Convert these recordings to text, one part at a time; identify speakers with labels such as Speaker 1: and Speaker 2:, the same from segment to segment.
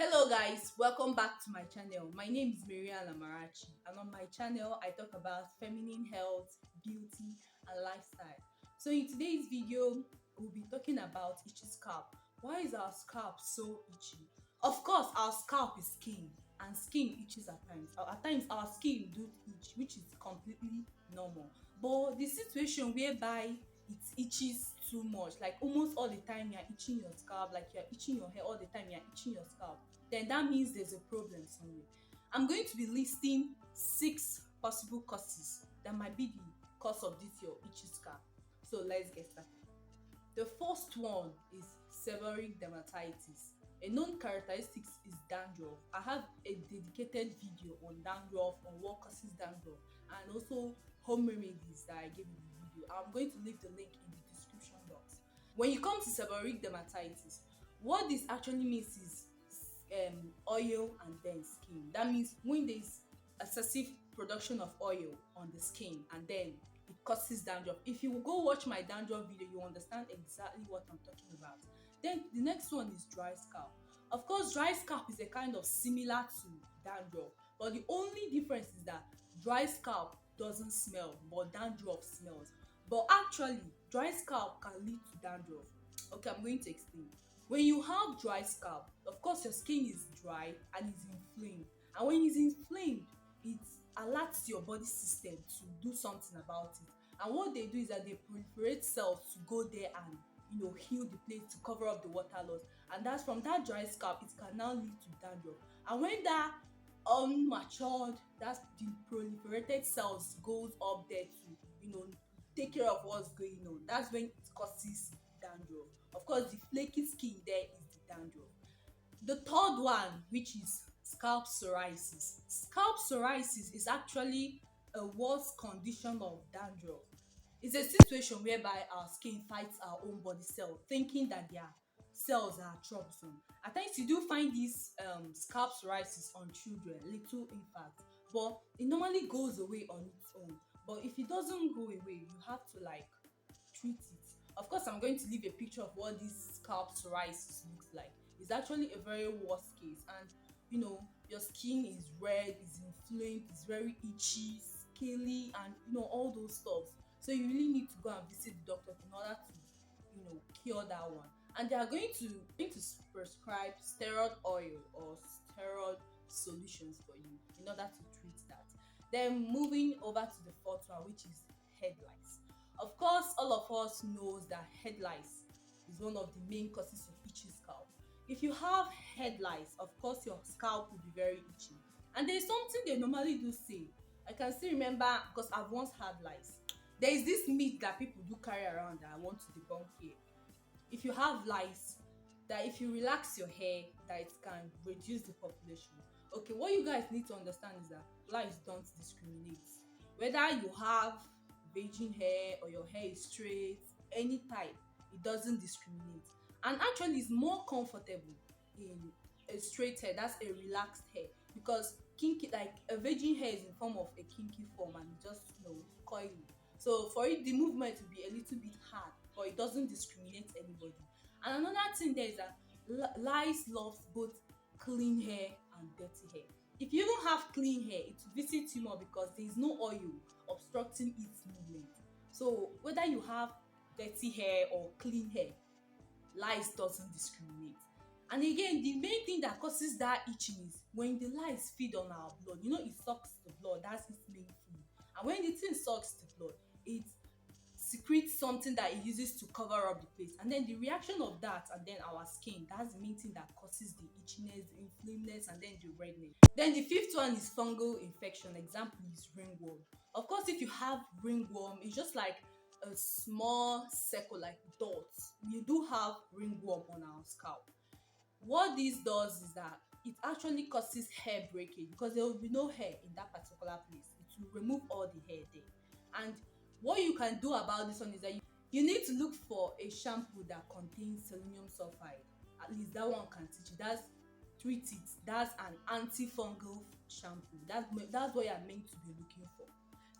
Speaker 1: Hello guys, welcome back to my channel. My name is Marian Amarachi, and on my channel I talk about feminine health, beauty and lifestyle. So in today's video, we'll be talking about itchy scalp. Why is our scalp so itchy? Of course, our scalp is skin and skin itches at times. At times our skin do itch, which is completely normal. But the situation whereby it itches too much, like almost all the time you're itching your scalp, like you're itching your hair all the time, you're itching your scalp, then that means there's a problem somewhere. I'm going to be listing 6 possible causes that might be the cause of this your itchy scalp. So let's get started. The first one is seborrheic dermatitis. A known characteristic is dandruff. I have a dedicated video on dandruff, on what causes dandruff, and also home remedies that I gave in the video. I'm going to leave the link in the description box. When you come to seborrheic dermatitis, what this actually means is oil and then skin. That means when there's excessive production of oil on the skin and then it causes dandruff. If you go watch my dandruff video, you understand exactly what I'm talking about. Then the next one is dry scalp. Of course, dry scalp is a kind of similar to dandruff, but the only difference is that dry scalp doesn't smell, but dandruff smells. But actually, dry scalp can lead to dandruff. Okay, I'm going to explain. When you have dry scalp, of course your skin is dry and is inflamed, and when it's inflamed, it alerts your body system to do something about it. And what they do is that they proliferate cells to go there and heal the place, to cover up the water loss. And that's from that dry scalp, it can now lead to dandruff. And when that unmatured, that's the proliferated cells goes up there to take care of what's going on, that's when it causes dandruff. Of course, the flaky skin there is the dandruff. The third one, which is scalp psoriasis. Scalp psoriasis is actually a worse condition of dandruff. It's a situation whereby our skin fights our own body cell, thinking that their cells are troublesome. At times you do find this scalp psoriasis on children, little infants, but it normally goes away on its own. But if it doesn't go away, you have to treat it. Of course, I'm going to leave a picture of what this scalp psoriasis looks like. It's actually a very worst case, and your skin is red, is inflamed, is very itchy, scaly, and all those stuff. So you really need to go and visit the doctor in order to cure that one. And they are going to prescribe steroid oil or steroid solutions for you in order to treat that. Then moving over to the fourth one, which is head lice. Of course, all of us knows that head lice is one of the main causes of itchy scalp. If you have head lice, of course your scalp will be very itchy. And there's something they normally do say. I can still remember, because I've once had lice. There is this myth that people do carry around that I want to debunk here. If you have lice, that if you relax your hair, that it can reduce the population. Okay, what you guys need to understand is that lice don't discriminate. Whether you have virgin hair or your hair is straight, any type, it doesn't discriminate. And actually it's more comfortable in a straight hair, that's a relaxed hair, because kinky, like a virgin hair is in form of a kinky form and just coily. So for it, the movement will be a little bit hard, but it doesn't discriminate anybody. And another thing there is that lice loves both clean hair and dirty hair. If you don't have clean hair, it will visit you more because there is no oil obstructing its movement. So whether you have dirty hair or clean hair, lice doesn't discriminate. And again, the main thing that causes that itching is when the lice feed on our blood. It sucks the blood, that's its main food. And when the thing sucks the blood, it secretes something that it uses to cover up the place, and then the reaction of that and then our skin, that's the main thing that causes the itchiness, the inflammedness, and then the redness. Then the fifth one is fungal infection. Example is ringworm. Of course, if you have ringworm, it's just like a small circle, like dots. We do have ringworm on our scalp. What this does is that it actually causes hair breakage, because there will be no hair in that particular place. It will remove all the hair there. And what you can do about this one is that you need to look for a shampoo that contains selenium sulfide. At least that one can teach you. That's treat it. That's an antifungal shampoo. That's what you're meant to be looking for.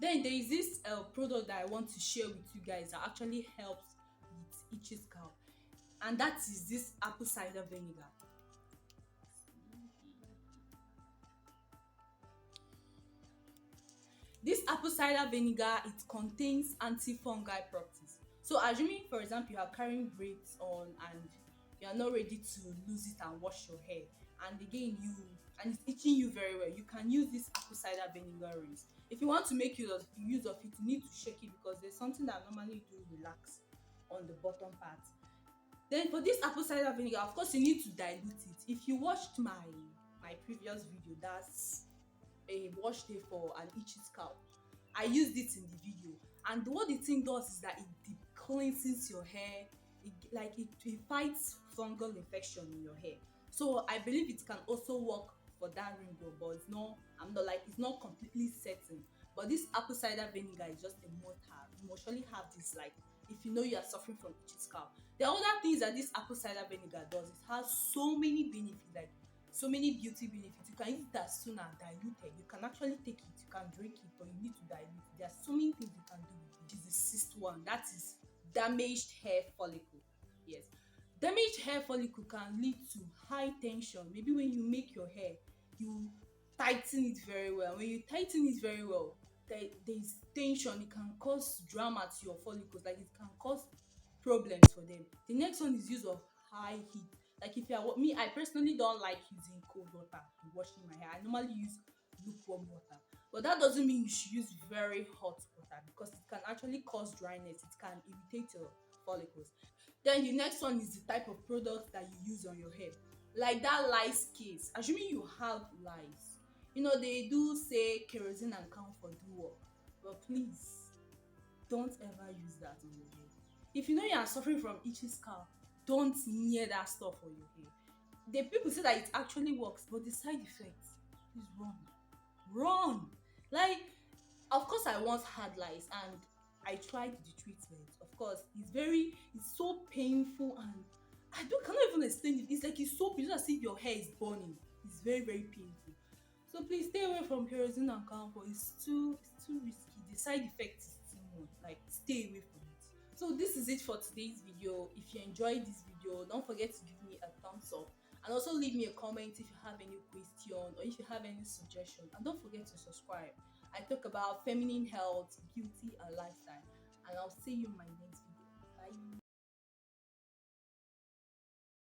Speaker 1: Then there is this product that I want to share with you guys that actually helps with itchy scalp, and that is this apple cider vinegar. This apple cider vinegar, it contains antifungal properties. So assuming, for example, you are carrying braids on and you are not ready to lose it and wash your hair, and again and it's itching you very well, you can use this apple cider vinegar rinse. If you want to make use of it, you need to shake it because there's something that normally do relax on the bottom part. Then for this apple cider vinegar, of course you need to dilute it. If you watched my previous video, that's a wash day for an itchy scalp, I used it in the video, and what the thing does is that it deep cleanses your hair. It fights fungal infection in your hair. So I believe it can also work for that ringworm, but it's not completely certain. But this apple cider vinegar is just a must have. You must surely have this, like, if you know you are suffering from itchy scalp. The other things that this apple cider vinegar does, it has so many benefits, like so many beauty benefits. You can use it as soon as diluted. You can actually take it, you can drink it, but you need to dilute it. There are so many things you can do with it. Which is the sixth one, that is damaged hair follicle. Yes, damaged hair follicle can lead to high tension. Maybe when you make your hair, you tighten it very well. When you tighten it very well, there is tension. It can cause drama to your follicles, like it can cause problems for them. The next one is use of high heat. Like if you are me, I personally don't like using cold water in washing my hair. I normally use lukewarm water, but that doesn't mean you should use very hot water because it can actually cause dryness. It can irritate your follicles. Then the next one is the type of product that you use on your hair. Like that lice case, assuming you have lice, they do say kerosene and camphor do work, but please don't ever use that on your hair. If you know you are suffering from itchy scalp, don't near that stuff on your hair. The people say that it actually works, but the side effects, please run. Like, of course I once had lice and I tried the treatment. Of course, it's so painful, and cannot even explain it. It's like it's so painful, as if your hair is burning. It's very, very painful. So please stay away from kerosene and camphor. It's too risky. The side effect is too much. Like, stay away from it. So this is it for today's video. If you enjoyed this video, don't forget to give me a thumbs up, and also leave me a comment if you have any question or if you have any suggestion, and don't forget to subscribe. I talk about feminine health, beauty and lifestyle, and I'll see you in my next video. Bye.